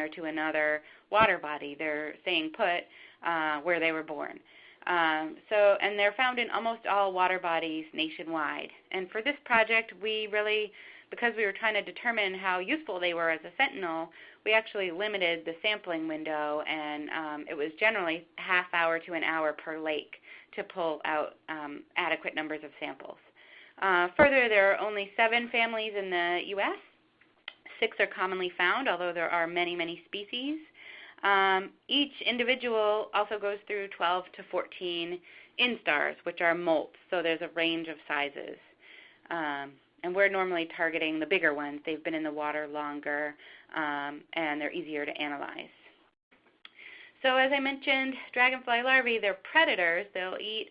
to another water body. They're staying put where they were born. And they're found in almost all water bodies nationwide. And for this project, because we were trying to determine how useful they were as a sentinel, we actually limited the sampling window, and it was generally half hour to an hour per lake to pull out adequate numbers of samples. Further, there are only 7 families in the U.S. 6 are commonly found, although there are many, many species. Each individual also goes through 12 to 14 instars, which are molts, so there's a range of sizes. And we're normally targeting the bigger ones. They've been in the water longer, and they're easier to analyze. So as I mentioned, dragonfly larvae, they're predators. They'll eat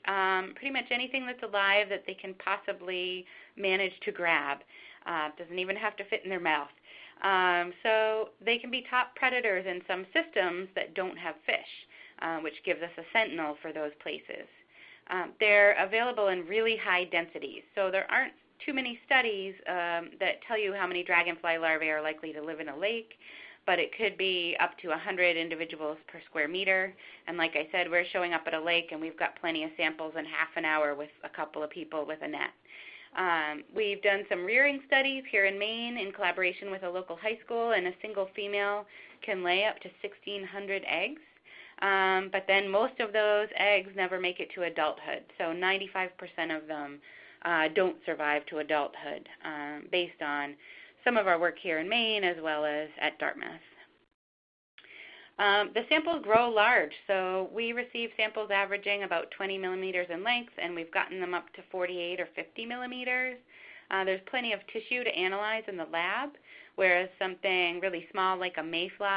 pretty much anything that's alive that they can possibly manage to grab. Doesn't even have to fit in their mouth. So they can be top predators in some systems that don't have fish, which gives us a sentinel for those places. They're available in really high densities, so there aren't too many studies that tell you how many dragonfly larvae are likely to live in a lake, but it could be up to 100 individuals per square meter. And like I said, we're showing up at a lake and we've got plenty of samples in half an hour with a couple of people with a net. We've done some rearing studies here in Maine in collaboration with a local high school, and a single female can lay up to 1,600 eggs. But then most of those eggs never make it to adulthood, so 95% of them don't survive to adulthood, based on some of our work here in Maine as well as at Dartmouth. The samples grow large, so we receive samples averaging about 20 millimeters in length, and we've gotten them up to 48 or 50 millimeters. There's plenty of tissue to analyze in the lab, whereas something really small like a mayfly